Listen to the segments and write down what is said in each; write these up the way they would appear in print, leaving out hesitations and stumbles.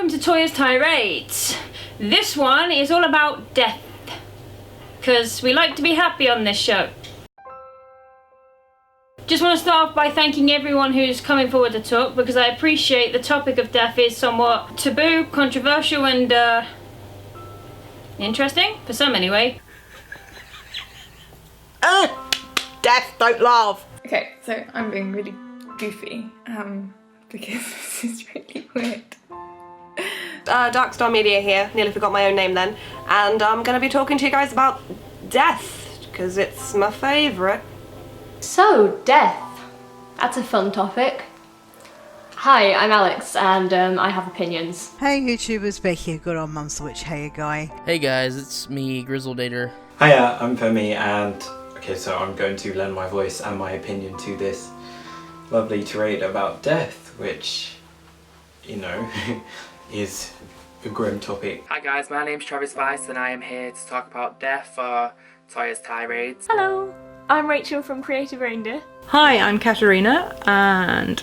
welcome to Toya's Tirades. This one is all about death, because we like to be happy on this show. Just want to start off by thanking everyone who's coming forward to talk, because I appreciate the topic of death is somewhat taboo, controversial, and interesting, for some anyway. Death, don't laugh! Okay, so I'm being really goofy, because this is really weird. Darkstar Media here, nearly forgot my own name then, and I'm gonna be talking to you guys about death, because it's my favourite. So, death. That's a fun topic. Hi, I'm Alex, and I have opinions. Hey YouTubers, Becky, good old mum switch, hey guy. Hey guys, it's me, Grizzlenator. Hiya, I'm Femi, and okay, so I'm going to lend my voice and my opinion to this lovely tirade about death, which, you know, is a grim topic. Hi guys, my name's Travis Vice and I am here to talk about death for Toya's Tirades. Hello, I'm Rachel from Creative Reindeer. Hi, I'm Katharina and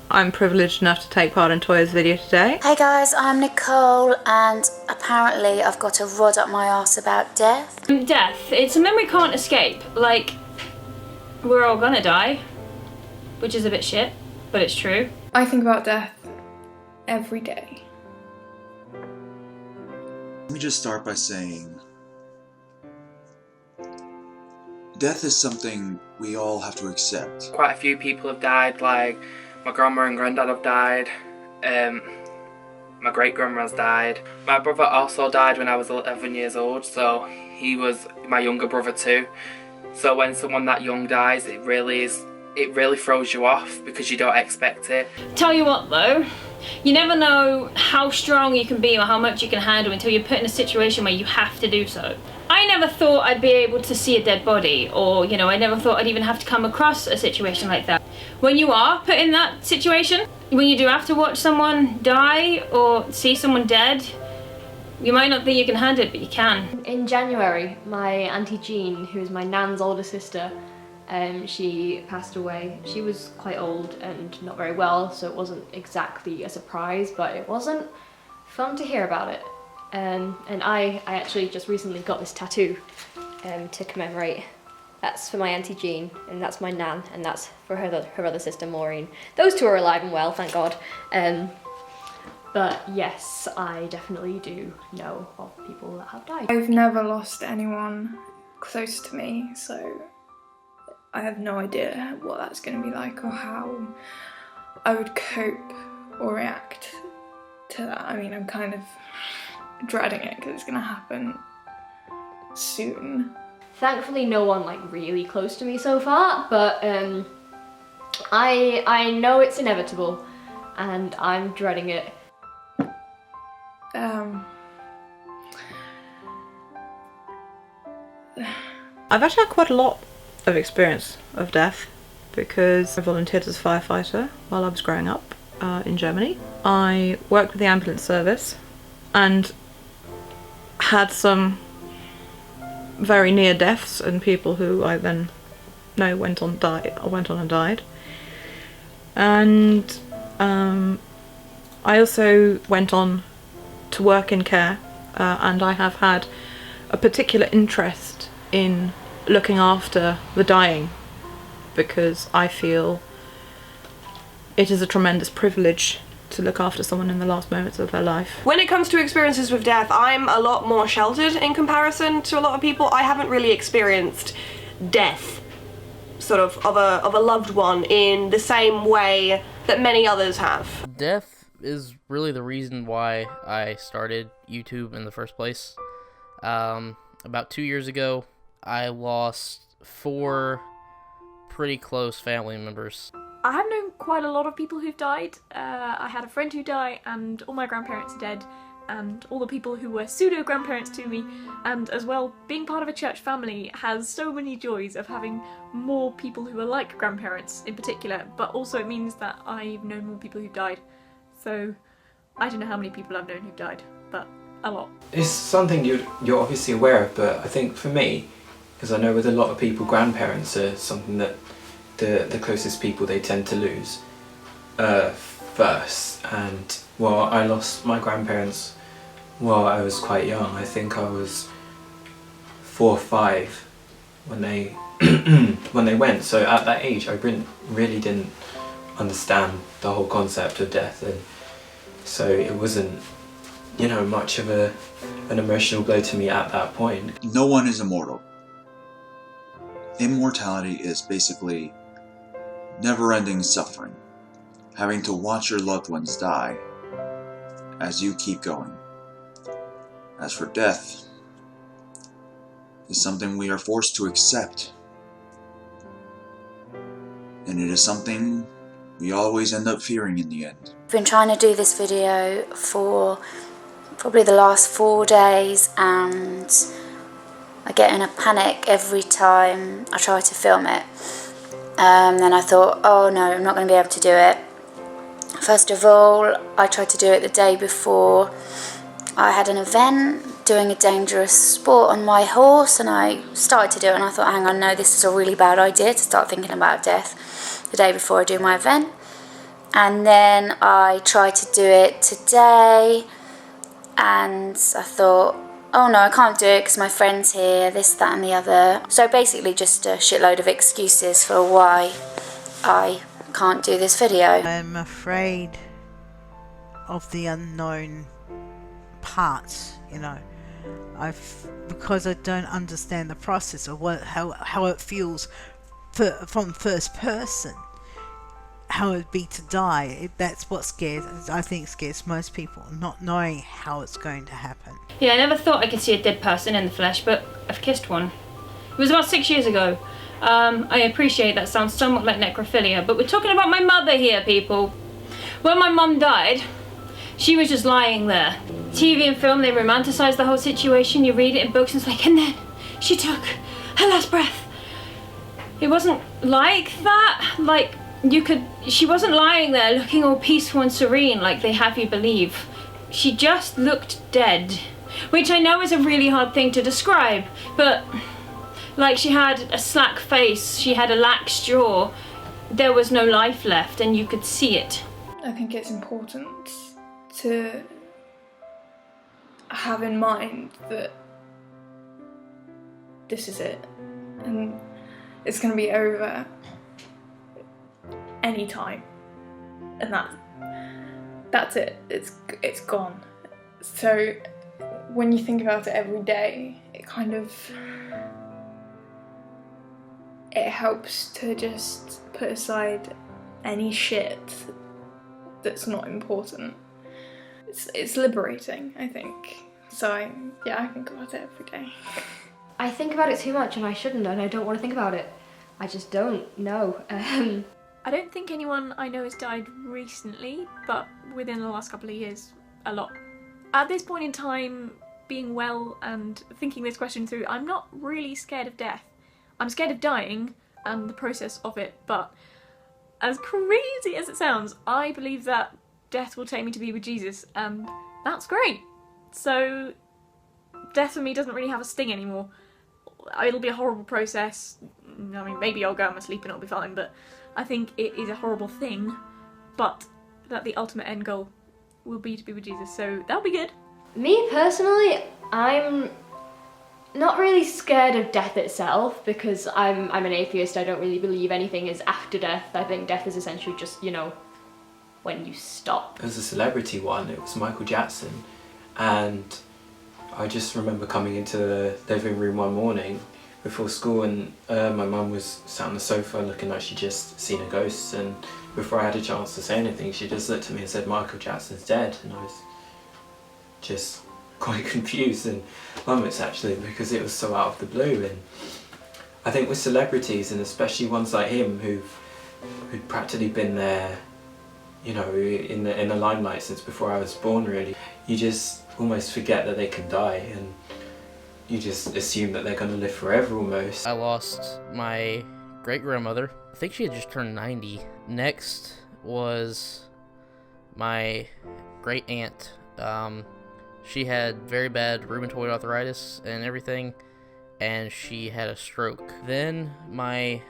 I'm privileged enough to take part in Toya's video today. Hey guys, I'm Nicole and apparently I've got a rod up my arse about death. Death, it's a memory can't escape. Like, we're all gonna die, which is a bit shit, but it's true. I think about death every day. Let me just start by saying death is something we all have to accept. Quite a few people have died, like my grandma and granddad have died, my great grandma's died. My brother also died when I was 11 years old, so he was my younger brother too. So when someone that young dies, it really throws you off because you don't expect it. Tell you what though, you never know how strong you can be or how much you can handle until you're put in a situation where you have to do so. I never thought I'd be able to see a dead body, or, you know, I never thought I'd even have to come across a situation like that. When you are put in that situation, when you do have to watch someone die or see someone dead, you might not think you can handle it, but you can. In January, my Auntie Jean, who is my nan's older sister, she passed away. She was quite old and not very well, so it wasn't exactly a surprise, but it wasn't fun to hear about it. And I actually just recently got this tattoo to commemorate. That's for my Auntie Jean, and that's my nan, and that's for her other sister Maureen. Those two are alive and well, thank God. But yes, I definitely do know of people that have died. I've never lost anyone close to me, so I have no idea what that's going to be like or how I would cope or react to that. I mean, I'm kind of dreading it because it's going to happen soon. Thankfully no one like really close to me so far, but I know it's inevitable and I'm dreading it. I've actually had quite a lot of experience of death because I volunteered as a firefighter while I was growing up in Germany. I worked with the ambulance service and had some very near deaths and people who I then know went on and died. And I also went on to work in care, and I have had a particular interest in looking after the dying because I feel it is a tremendous privilege to look after someone in the last moments of their life. When it comes to experiences with death, I'm a lot more sheltered in comparison to a lot of people. I haven't really experienced death, sort of a loved one in the same way that many others have. Death is really the reason why I started YouTube in the first place. About 2 years ago, I lost 4 pretty close family members. I have known quite a lot of people who've died. I had a friend who died and all my grandparents are dead and all the people who were pseudo-grandparents to me, and as well, being part of a church family has so many joys of having more people who are like grandparents in particular, but also it means that I've known more people who've died. So I don't know how many people I've known who've died, but a lot. It's something you're obviously aware of, but I think for me, because I know with a lot of people, grandparents are something that the closest people they tend to lose. first, and well, I lost my grandparents while I was quite young. I think I was 4 or 5 when they when they went. So at that age, I really didn't understand the whole concept of death, and so it wasn't, you know, much of an emotional blow to me at that point. No one is immortal. Immortality is basically never-ending suffering, having to watch your loved ones die as you keep going. As for death, it's something we are forced to accept, and it is something we always end up fearing in the end. I've been trying to do this video for probably the last 4 days, and I get in a panic every time I try to film it. Then I thought, oh no, I'm not going to be able to do it. First of all, I tried to do it the day before I had an event doing a dangerous sport on my horse, and I started to do it and I thought, hang on, no, this is a really bad idea to start thinking about death the day before I do my event. And then I tried to do it today, and I thought, oh no, I can't do it because my friend's here, this, that and the other. So basically just a shitload of excuses for why I can't do this video. I'm afraid of the unknown parts, you know. Because I don't understand the process of how it feels from first person, how it'd be to die. That's what I think scares most people, not knowing how it's going to happen. Yeah, I never thought I could see a dead person in the flesh, but I've kissed one. It was about 6 years ago. I appreciate that sounds somewhat like necrophilia, but we're talking about my mother here, people. When my mum died, she was just lying there. TV and film, they romanticize the whole situation. You read it in books and it's like, and then she took her last breath. It wasn't like that. Like, she wasn't lying there looking all peaceful and serene like they have you believe. She just looked dead, which I know is a really hard thing to describe, but like, she had a slack face, she had a lax jaw, there was no life left and you could see it. I think it's important to have in mind that this is it, and it's going to be over any time, and that's it. It's gone. So when you think about it every day, it helps to just put aside any shit that's not important. It's liberating, I think. So I think about it every day. I think about it too much, and I shouldn't, and I don't want to think about it. I just don't know. I don't think anyone I know has died recently, but within the last couple of years, a lot. At this point in time, being well and thinking this question through, I'm not really scared of death. I'm scared of dying and the process of it, but as crazy as it sounds, I believe that death will take me to be with Jesus, and that's great. So death for me doesn't really have a sting anymore. It'll be a horrible process. I mean, maybe I'll go on my sleep and it'll be fine, but I think it is a horrible thing, but that the ultimate end goal will be to be with Jesus, so that'll be good. Me personally, I'm not really scared of death itself, because I'm an atheist. I don't really believe anything is after death. I think death is essentially just, you know, when you stop. There was a celebrity one, it was Michael Jackson, and I just remember coming into the living room one morning before school, and my mum was sat on the sofa looking like she'd just seen a ghost, and before I had a chance to say anything, she just looked at me and said, Michael Jackson's dead, and I was just quite confused and moments actually, because it was so out of the blue. And I think with celebrities, and especially ones like him who'd practically been there, you know, in the limelight since before I was born really, you just almost forget that they can die, and you just assume that they're going to live forever almost. I lost my great-grandmother. I think she had just turned 90. Next was my great-aunt. She had very bad rheumatoid arthritis and everything, and she had a stroke. Then my,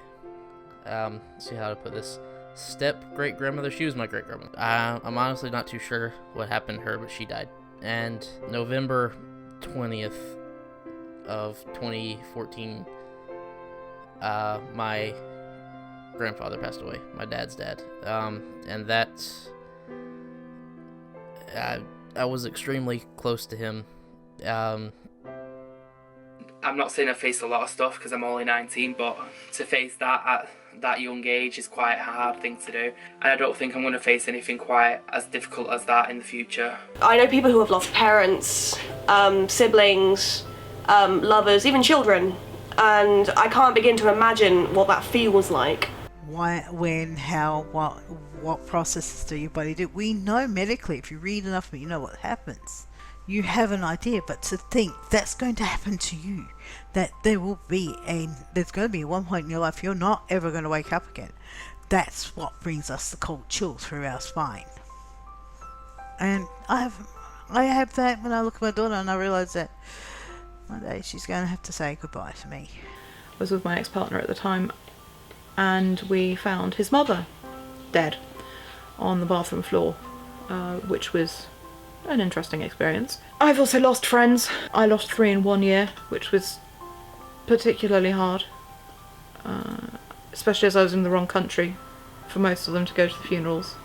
let's see how to put this. step-great-grandmother. She was my great-grandmother. I'm honestly not too sure what happened to her, but she died. And November 20th of 2014, my grandfather passed away, my dad's dad. And that's... I was extremely close to him. I'm not saying I faced a lot of stuff because I'm only 19, but to face that at that young age is quite a hard thing to do. And I don't think I'm going to face anything quite as difficult as that in the future. I know people who have lost parents, siblings, lovers, even children, and I can't begin to imagine what that feels like. Why, when, how, what processes do your body do? We know medically, if you read enough, you know what happens. You have an idea, but to think that's going to happen to you, that there's going to be one point in your life you're not ever going to wake up again. That's what brings us the cold chill through our spine. And I have that when I look at my daughter and I realise that one day she's going to have to say goodbye to me. I was with my ex-partner at the time, and we found his mother dead on the bathroom floor, which was an interesting experience. I've also lost friends. I lost 3 in 1 year, which was particularly hard, especially as I was in the wrong country for most of them to go to the funerals.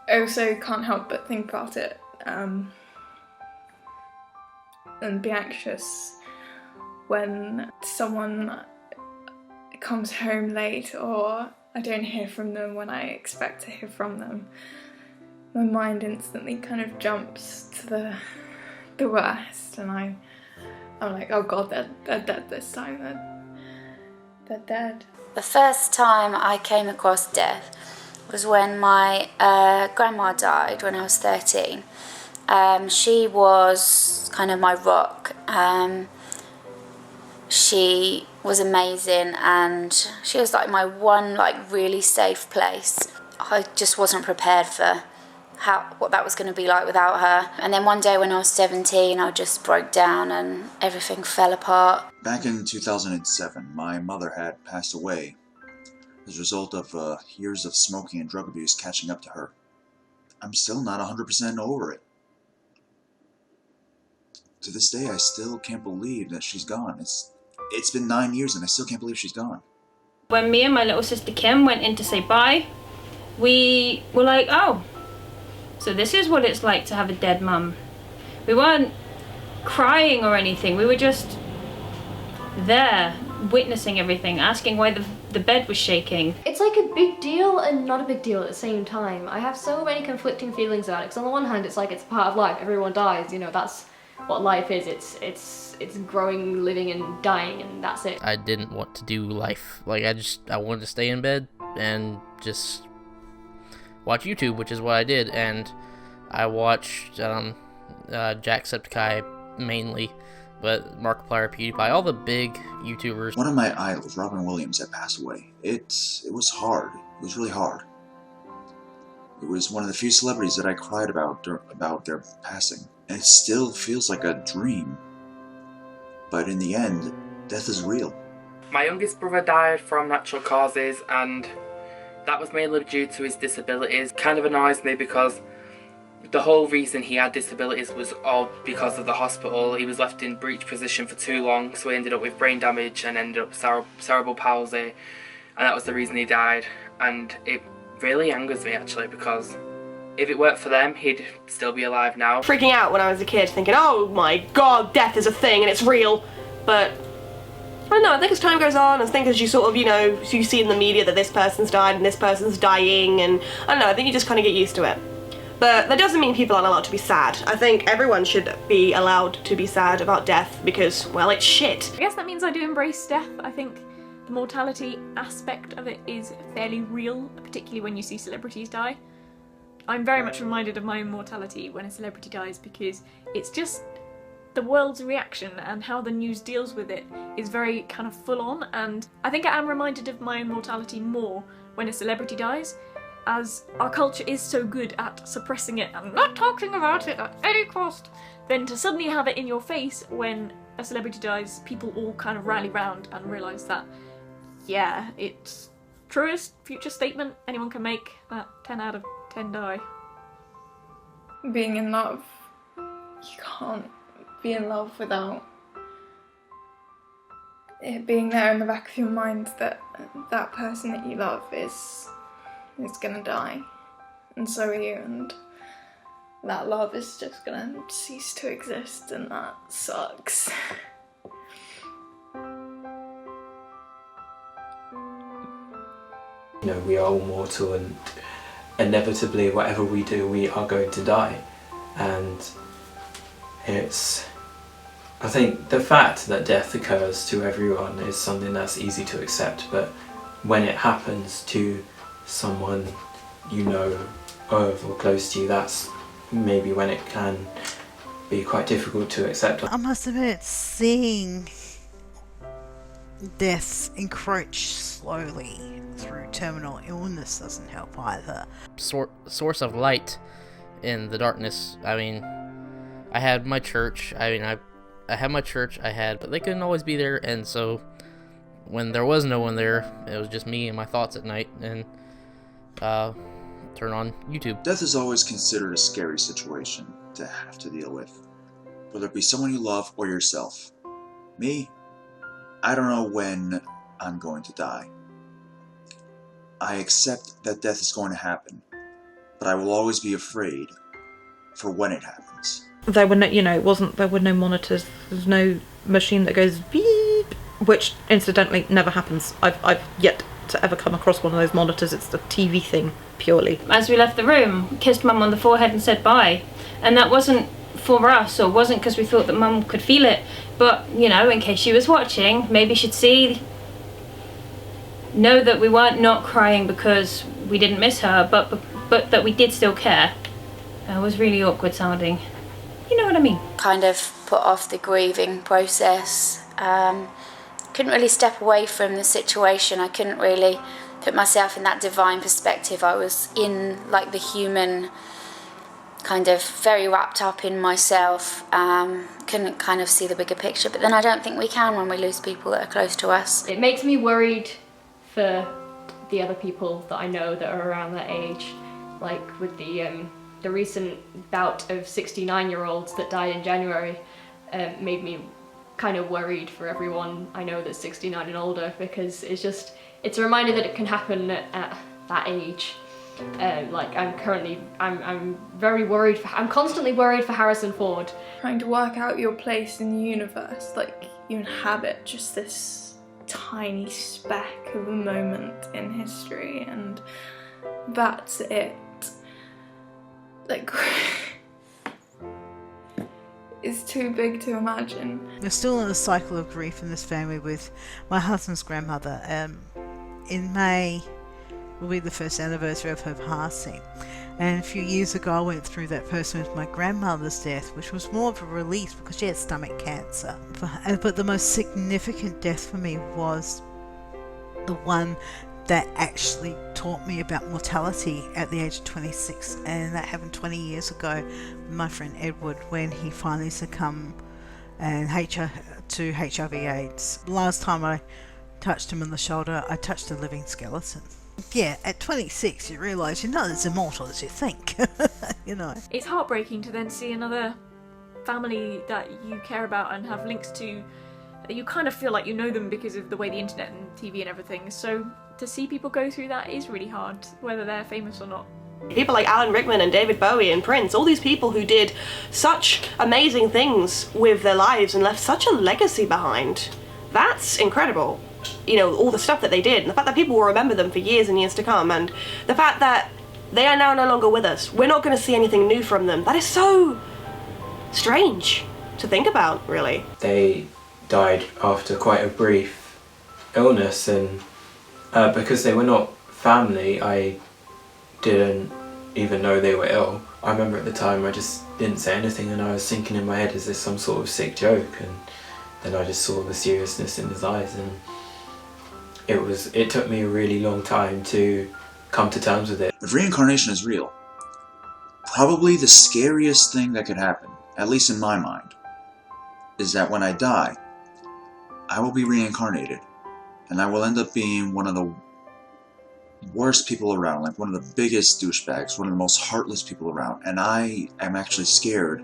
I also can't help but think about it and be anxious when someone comes home late or I don't hear from them when I expect to hear from them. My mind instantly kind of jumps to the worst, and I'm like, oh god, they're dead this time, they're dead. The first time I came across death was when my grandma died when I was 13. She was kind of my rock. She was amazing, and she was like my one really safe place. I just wasn't prepared for what that was going to be like without her. And then one day when I was 17, I just broke down and everything fell apart. Back in 2007, my mother had passed away as a result of years of smoking and drug abuse catching up to her. I'm still not 100% over it. To this day, I still can't believe that she's gone. It's been 9 years and I still can't believe she's gone. When me and my little sister Kim went in to say bye, we were like, oh, so this is what it's like to have a dead mum. We weren't crying or anything, we were just there, witnessing everything, asking why the bed was shaking. It's like a big deal and not a big deal at the same time. I have so many conflicting feelings about it, because on the one hand it's like it's a part of life, everyone dies, you know, that's what life is, it's growing, living and dying, and that's it. I didn't want to do life. Like, I wanted to stay in bed and just watch YouTube, which is what I did, and I watched Jacksepticeye mainly, but Markiplier, PewDiePie, all the big YouTubers. One of my idols, Robin Williams, had passed away. It was hard. It was really hard. It was one of the few celebrities that I cried about their passing. And it still feels like a dream. But in the end, death is real. My youngest brother died from natural causes, and that was mainly due to his disabilities. Kind of annoys me because the whole reason he had disabilities was all because of the hospital. He was left in breech position for too long, so he ended up with brain damage and ended up cerebral palsy, and that was the reason he died. And it really angers me actually, because if it weren't for them, he'd still be alive now. Freaking out when I was a kid, thinking, oh my god, death is a thing and it's real. But I don't know, I think as time goes on, I think as you sort of, you see in the media that this person's died and this person's dying, and I don't know, I think you just kind of get used to it. But that doesn't mean people aren't allowed to be sad. I think everyone should be allowed to be sad about death because, well, it's shit. I guess that means I do embrace death. I think the mortality aspect of it is fairly real, particularly when you see celebrities die. I'm very much reminded of my own mortality when a celebrity dies, because it's just the world's reaction and how the news deals with it is very kind of full on, and I think I am reminded of my own mortality more when a celebrity dies, as our culture is so good at suppressing it and not talking about it at any cost. Then to suddenly have it in your face when a celebrity dies, people all kind of rally round and realise that, yeah, it's truest future statement anyone can make that 10 out of 10 die. Being in love. You can't be in love without it being there in the back of your mind that that person that you love is gonna die, and so are you, and that love is just gonna cease to exist, and that sucks. You know, we are all mortal, and inevitably whatever we do, we are going to die. And I think the fact that death occurs to everyone is something that's easy to accept, but when it happens to someone you know of or close to you, that's maybe when it can be quite difficult to accept. I must admit, seeing death encroach slowly through terminal illness doesn't help either. Source of light in the darkness. I mean, I had my church. I had my church. But they couldn't always be there, and so when there was no one there, it was just me and my thoughts at night, and turn on YouTube. Death is always considered a scary situation to have to deal with, whether it be someone you love or yourself. Me, I don't know when I'm going to die. I accept that death is going to happen, but I will always be afraid for when it happens. There were no, there were no monitors. There's no machine that goes beep, which incidentally never happens. I've yet to ever come across one of those monitors. It's the TV thing purely. As we left the room, kissed Mum on the forehead and said bye, and that wasn't for us, or wasn't because we thought that Mum could feel it, but in case she was watching, maybe she'd know that we weren't not crying because we didn't miss her, but that we did still care. It was really awkward sounding. You know what I mean? Kind of put off the grieving process. Couldn't really step away from the situation. I couldn't really put myself in that divine perspective. I was in like the human, kind of very wrapped up in myself. Couldn't kind of see the bigger picture. But then I don't think we can when we lose people that are close to us. It makes me worried for the other people that I know that are around that age, like with the recent bout of 69-year-olds that died in January. Made me kind of worried for everyone I know that's 69 and older, because it's a reminder that it can happen at that age. Like I'm very worried I'm constantly worried for Harrison Ford. Trying to work out your place in the universe, like you inhabit just this tiny speck of a moment in history, and that's it. Like, it's too big to imagine. We're still in a cycle of grief in this family with my husband's grandmother. In May will be the first anniversary of her passing. And a few years ago I went through that person with my grandmother's death, which was more of a relief because she had stomach cancer. But the most significant death for me was the one that actually taught me about mortality at the age of 26, and that happened 20 years ago with my friend Edward when he finally succumbed to HIV/AIDS. Last time I touched him on the shoulder, I touched a living skeleton. Yeah, at 26 you realise you're not as immortal as you think. It's heartbreaking to then see another family that you care about and have links to. You kind of feel like you know them because of the way the internet and TV and everything, so to see people go through that is really hard, whether they're famous or not. People like Alan Rickman and David Bowie and Prince, all these people who did such amazing things with their lives and left such a legacy behind. That's incredible. All the stuff that they did, and the fact that people will remember them for years and years to come, and the fact that they are now no longer with us. We're not going to see anything new from them. That is so strange to think about, really. They died after quite a brief illness, and because they were not family, I didn't even know they were ill. I remember at the time I just didn't say anything, and I was thinking in my head, is this some sort of sick joke? And then I just saw the seriousness in his eyes, and it took me a really long time to come to terms with it. If reincarnation is real, probably the scariest thing that could happen, at least in my mind, is that when I die, I will be reincarnated, and I will end up being one of the worst people around, like one of the biggest douchebags, one of the most heartless people around, and I am actually scared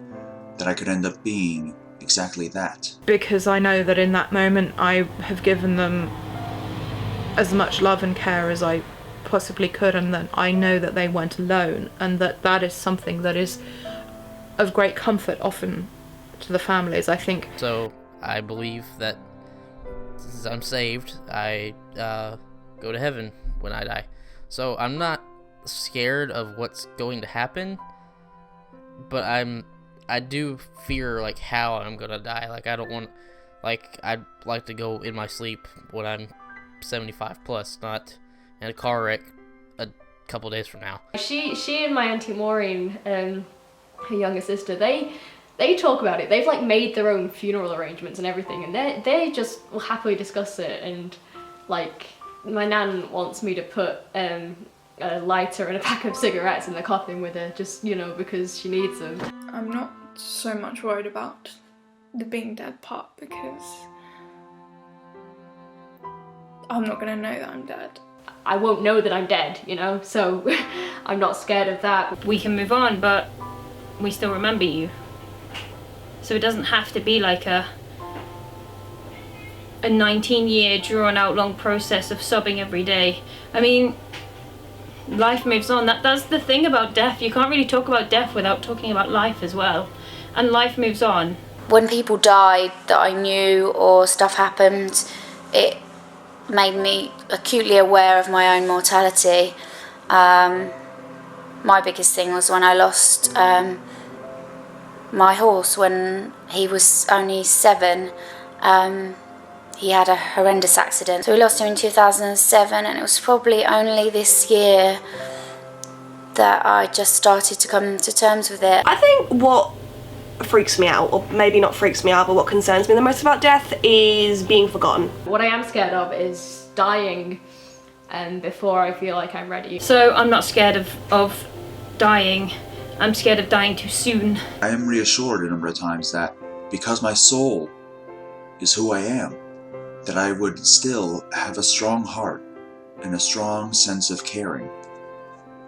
that I could end up being exactly that. Because I know that in that moment I have given them as much love and care as I possibly could, and that I know that they weren't alone, and that is something that is of great comfort often to the families, I think. So I believe that since I'm saved, I go to heaven when I die. So I'm not scared of what's going to happen, but I do fear like how I'm gonna die. Like I don't want, like I'd like to go in my sleep when I'm 75 plus, not in a car wreck a couple days from now. She and my Auntie Maureen, her younger sister, they talk about it. They've like made their own funeral arrangements and everything, and they just will happily discuss it. And like my nan wants me to put a lighter and a pack of cigarettes in the coffin with her, just, you know, because she needs them. I'm not so much worried about the being dead part, because I'm not gonna know that I'm dead. I won't know that I'm dead, you know, so I'm not scared of that. We can move on, but we still remember you. So it doesn't have to be like a 19-year drawn out long process of sobbing every day. I mean, life moves on. That's the thing about death. You can't really talk about death without talking about life as well. And life moves on. When people died that I knew or stuff happened, it made me acutely aware of my own mortality. My biggest thing was when I lost my horse when he was only 7. He had a horrendous accident. So we lost him in 2007, and it was probably only this year that I just started to come to terms with it. I think what freaks me out, or maybe not freaks me out, but what concerns me the most about death is being forgotten. What I am scared of is dying before I feel like I'm ready. So I'm not scared of dying. I'm scared of dying too soon. I am reassured a number of times that because my soul is who I am, that I would still have a strong heart and a strong sense of caring.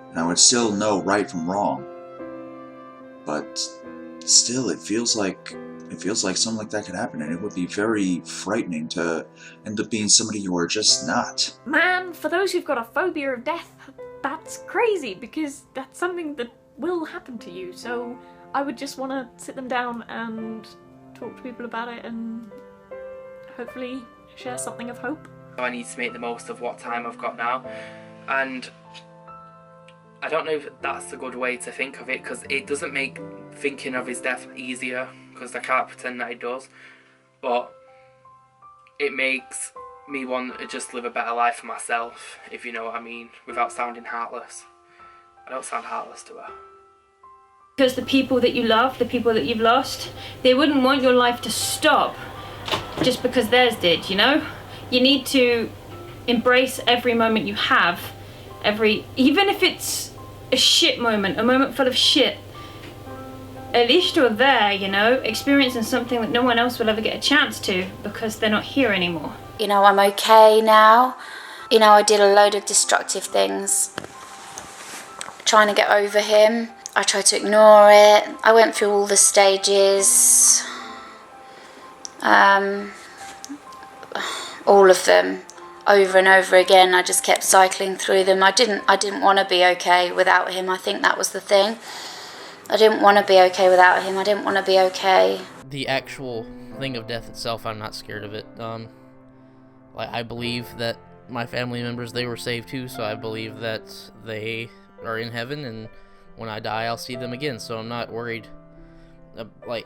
And I would still know right from wrong. But still, it feels like something like that could happen, and it would be very frightening to end up being somebody you are just not. Man, for those who've got a phobia of death, that's crazy, because that's something that will happen to you. So I would just want to sit them down and talk to people about it and hopefully share something of hope. I need to make the most of what time I've got now, and I don't know if that's a good way to think of it, because it doesn't make thinking of his death easier, because I can't pretend that it does, but it makes me want to just live a better life for myself, if you know what I mean, without sounding heartless. I don't sound heartless to her. Because the people that you love, the people that you've lost, they wouldn't want your life to stop just because theirs did, you know? You need to embrace every moment you have, even if it's a shit moment, a moment full of shit. At least you're there, you know, experiencing something that no one else will ever get a chance to because they're not here anymore. You know, I'm okay now. You know, I did a load of destructive things, trying to get over him. I tried to ignore it. I went through all the stages. All of them, over and over again. I just kept cycling through them. I didn't want to be okay without him. I think that was the thing. I didn't want to be okay without him. I didn't want to be okay. The actual thing of death itself, I'm not scared of it. Like, I believe that my family members, they were saved too, so I believe that they are in heaven, and when I die, I'll see them again, so I'm not worried.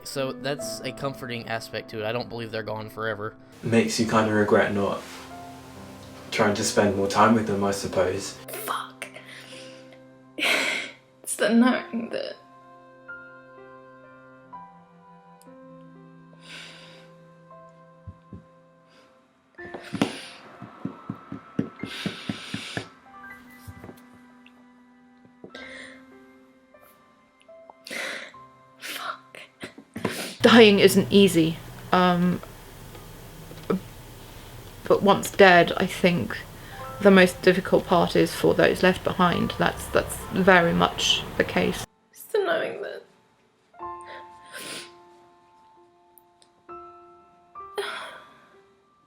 So that's a comforting aspect to it. I don't believe they're gone forever. Makes you kind of regret not trying to spend more time with them, I suppose. Fuck. It's the knowing that dying isn't easy, but once dead, I think the most difficult part is for those left behind. That's very much the case. Just the knowing that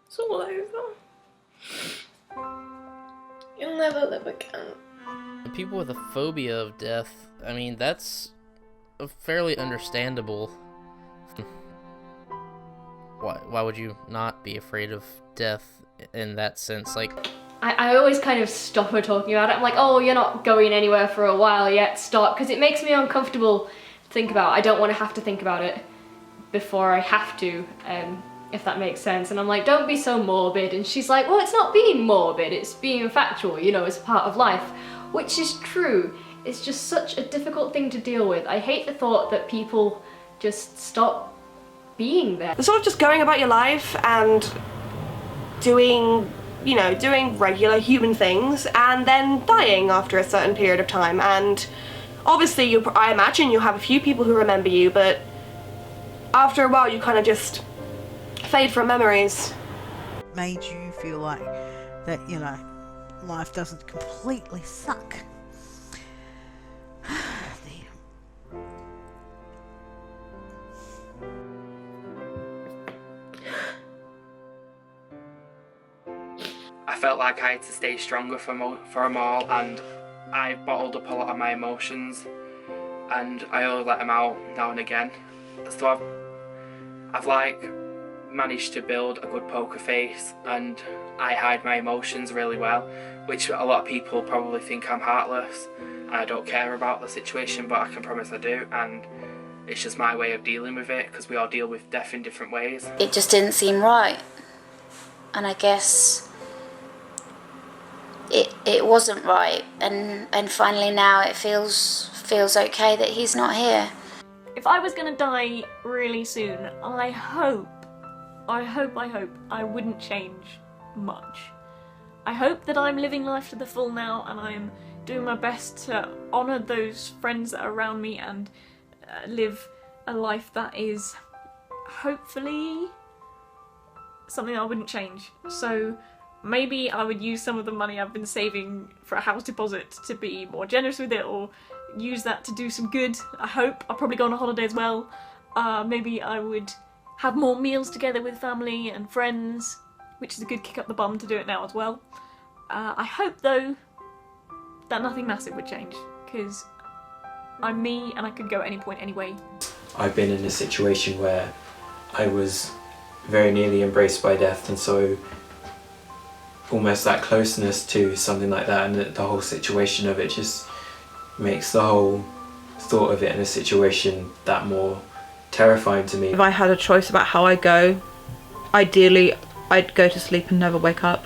it's all over. You'll never live again. People with a phobia of death, I mean, that's fairly understandable. Why would you not be afraid of death in that sense? Like, I always kind of stop her talking about it. I'm like, oh, you're not going anywhere for a while yet, stop, because it makes me uncomfortable to think about. I don't want to have to think about it before I have to, if that makes sense. And I'm like, don't be so morbid. And she's like, well, it's not being morbid, it's being factual, you know, it's a part of life, which is true. It's just such a difficult thing to deal with. I hate the thought that people just stop being there. Sort of just going about your life and doing regular human things and then dying after a certain period of time. And obviously, I imagine you'll have a few people who remember you, but after a while you kind of just fade from memories. Made you feel like that, you know, life doesn't completely suck. I felt like I had to stay stronger for them all, and I bottled up a lot of my emotions, and I only let them out now and again. So I've like managed to build a good poker face, and I hide my emotions really well, which a lot of people probably think I'm heartless and I don't care about the situation, but I can promise I do, and it's just my way of dealing with it, because we all deal with death in different ways. It just didn't seem right, and I guess it wasn't right, and finally now it feels okay that he's not here. If I was gonna die really soon, I hope I wouldn't change much. I hope that I'm living life to the full now, and I'm doing my best to honour those friends that are around me and live a life that is hopefully something I wouldn't change. So maybe I would use some of the money I've been saving for a house deposit to be more generous with it, or use that to do some good. I hope. I'll probably go on a holiday as well. Maybe I would have more meals together with family and friends, which is a good kick up the bum to do it now as well. I hope though that nothing massive would change, because I'm me and I could go at any point anyway. I've been in a situation where I was very nearly embraced by death, and so almost that closeness to something like that, and the whole situation of it just makes the whole thought of it in a situation that more terrifying to me. If I had a choice about how I go, ideally I'd go to sleep and never wake up,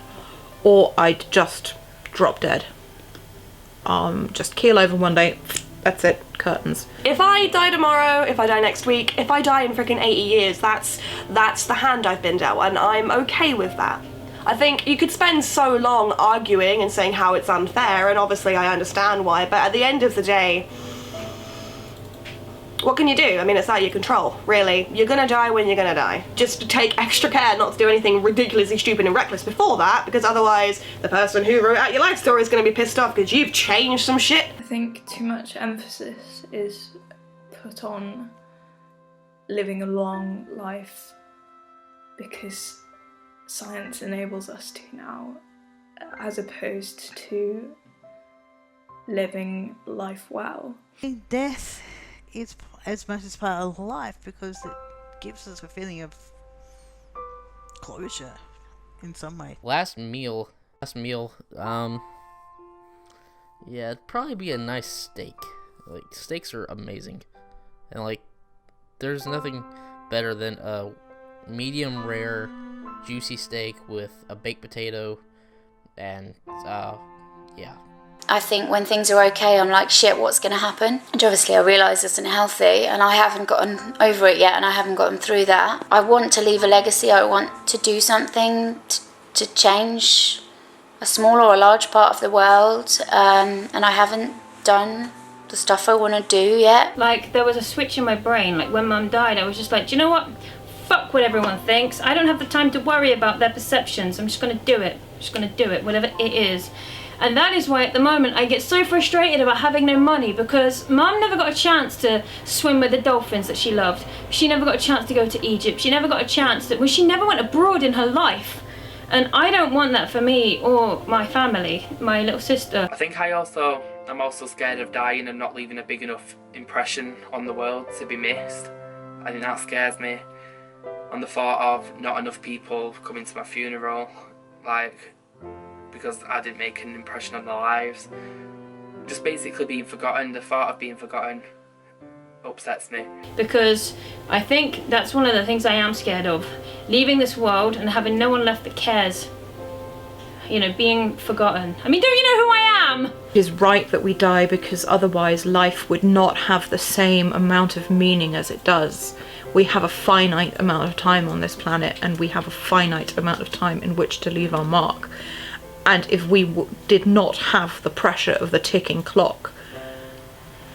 or I'd just drop dead. Just keel over one day, that's it, curtains. If I die tomorrow, if I die next week, if I die in freaking 80 years, that's the hand I've been dealt, and I'm okay with that. I think you could spend so long arguing and saying how it's unfair, and obviously I understand why, but at the end of the day, what can you do? I mean, it's out of your control, really. You're gonna die when you're gonna die. Just take extra care not to do anything ridiculously stupid and reckless before that, because otherwise the person who wrote out your life story is gonna be pissed off because you've changed some shit. I think too much emphasis is put on living a long life because science enables us to now, as opposed to living life well. Death is as much as part of life because it gives us a feeling of closure in some way. Last meal, yeah, it'd probably be a nice steak. Like, steaks are amazing. And, like, there's nothing better than a medium rare juicy steak with a baked potato and, yeah. I think when things are okay, I'm like, shit, what's going to happen? And obviously I realise this isn't healthy, and I haven't gotten over it yet, and I haven't gotten through that. I want to leave a legacy. I want to do something to change a small or a large part of the world, and I haven't done the stuff I want to do yet. Like, there was a switch in my brain. Like, when Mum died, I was just like, do you know what? Fuck what everyone thinks. I don't have the time to worry about their perceptions. I'm just gonna do it. just gonna do it, whatever it is. And that is why at the moment I get so frustrated about having no money, because Mum never got a chance to swim with the dolphins that she loved. She never got a chance to go to Egypt. She never got a chance to, well, she never went abroad in her life. And I don't want that for me or my family, my little sister. I think I'm also scared of dying and not leaving a big enough impression on the world to be missed. I think that scares me. On the thought of not enough people coming to my funeral, like, because I didn't make an impression on their lives. Just basically being forgotten, the thought of being forgotten upsets me. Because I think that's one of the things I am scared of. Leaving this world and having no one left that cares. You know, being forgotten. I mean, don't you know who I am? It is right that we die, because otherwise life would not have the same amount of meaning as it does. We have a finite amount of time on this planet, and we have a finite amount of time in which to leave our mark. And if we did not have the pressure of the ticking clock,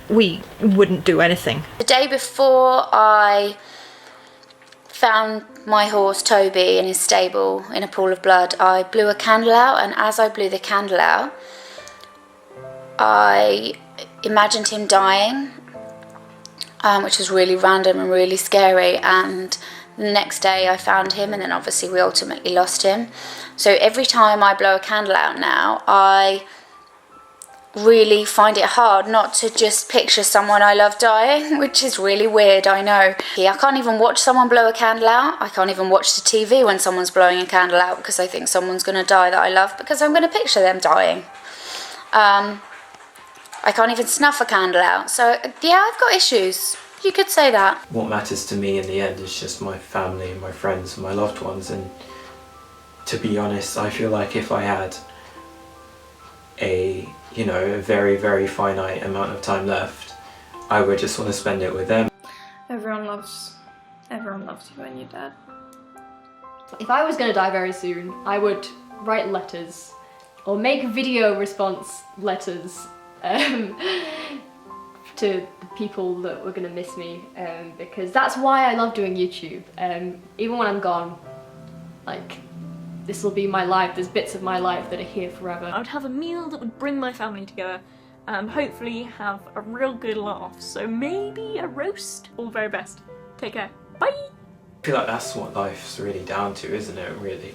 we wouldn't do anything. The day before I found my horse Toby in his stable in a pool of blood, I blew a candle out, and as I blew the candle out, I imagined him dying, which was really random and really scary. And the next day I found him, and then obviously we ultimately lost him. So every time I blow a candle out now, I really find it hard not to just picture someone I love dying, which is really weird, I know. I can't even watch someone blow a candle out. I can't even watch the TV when someone's blowing a candle out, because I think someone's going to die that I love, because I'm going to picture them dying. I can't even snuff a candle out. So yeah, I've got issues. You could say that. What matters to me in the end is just my family, my friends, my loved ones, and to be honest, I feel like if I had a very, very finite amount of time left, I would just want to spend it with them. Everyone loves you when you're dead. If I was going to die very soon, I would write letters or make video response letters to the people that were going to miss me, because that's why I love doing YouTube. Even when I'm gone, like, this will be my life. There's bits of my life that are here forever. I would have a meal that would bring my family together and hopefully have a real good laugh. So maybe a roast. All the very best. Take care. Bye! I feel like that's what life's really down to, isn't it, really?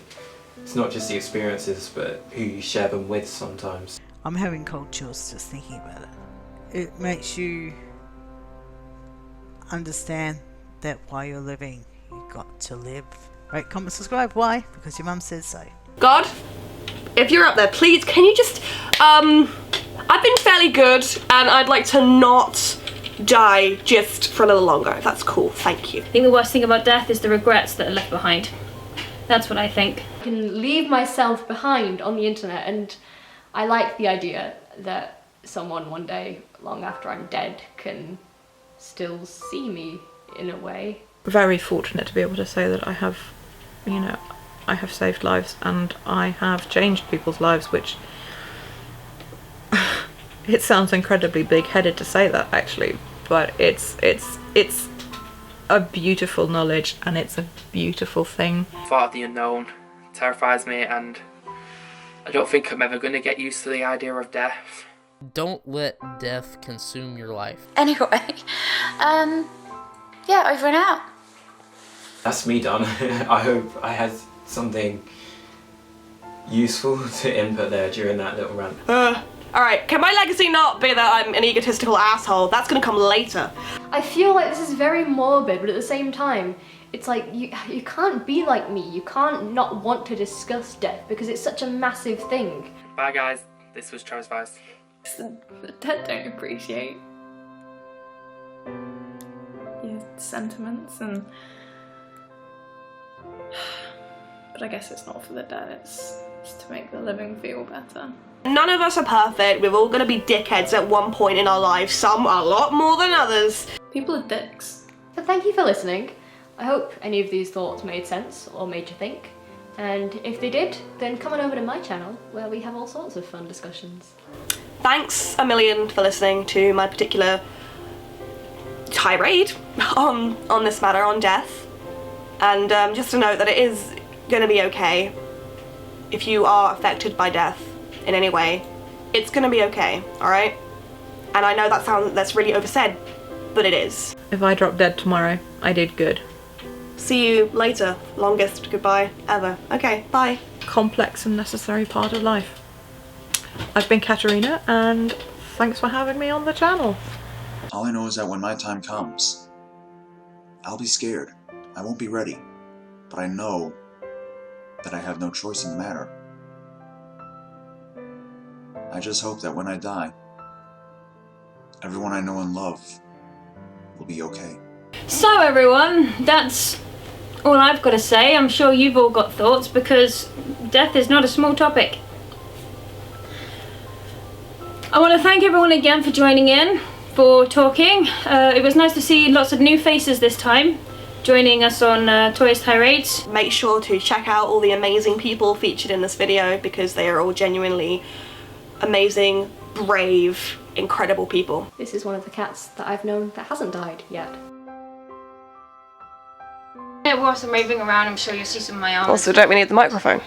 It's not just the experiences, but who you share them with sometimes. I'm having cold chills just thinking about it. It makes you understand that while you're living, you got to live. Rate, comment, subscribe. Why? Because your mum says so. God, if you're up there, please, can you just, I've been fairly good, and I'd like to not die just for a little longer. If that's cool, thank you. I think the worst thing about death is the regrets that are left behind. That's what I think. I can leave myself behind on the internet, and I like the idea that someone one day, long after I'm dead, can still see me in a way. Very fortunate to be able to say that I have, I have saved lives and I have changed people's lives, which it sounds incredibly big-headed to say that, actually, but it's a beautiful knowledge, and it's a beautiful thing. The thought of the unknown terrifies me, and I don't think I'm ever going to get used to the idea of death. Don't let death consume your life. Anyway, yeah, over and out. That's me done. I hope I had something useful to input there during that little rant. Alright, can my legacy not be that I'm an egotistical asshole? That's gonna come later. I feel like this is very morbid, but at the same time, it's like, you can't be like me. You can't not want to discuss death, because it's such a massive thing. Bye guys, this was Travis Vice. The dead don't appreciate your sentiments, and but I guess it's not for the dead, it's to make the living feel better. None of us are perfect. We're all gonna be dickheads at one point in our lives, some a lot more than others. People are dicks. But thank you for listening. I hope any of these thoughts made sense or made you think. And if they did, then come on over to my channel, where we have all sorts of fun discussions. Thanks a million for listening to my particular tirade on this matter, on death. And just to note that it is gonna be okay. if you are affected by death in any way, it's gonna be okay, alright? And I know that's really oversaid, but it is. If I drop dead tomorrow, I did good. See you later. Longest goodbye ever. Okay, bye. Complex and necessary part of life. I've been Katharina, and thanks for having me on the channel. All I know is that when my time comes, I'll be scared. I won't be ready. But I know that I have no choice in the matter. I just hope that when I die, everyone I know and love will be okay. So everyone, that's all I've got to say. I'm sure you've all got thoughts, because death is not a small topic. I want to thank everyone again for joining in, for talking. It was nice to see lots of new faces this time, joining us on Toya's Tirades. Make sure to check out all the amazing people featured in this video, because they are all genuinely amazing, brave, incredible people. This is one of the cats that I've known that hasn't died yet. Whilst I'm moving around, I'm sure you'll see some of my arms. Also, don't we need the microphone?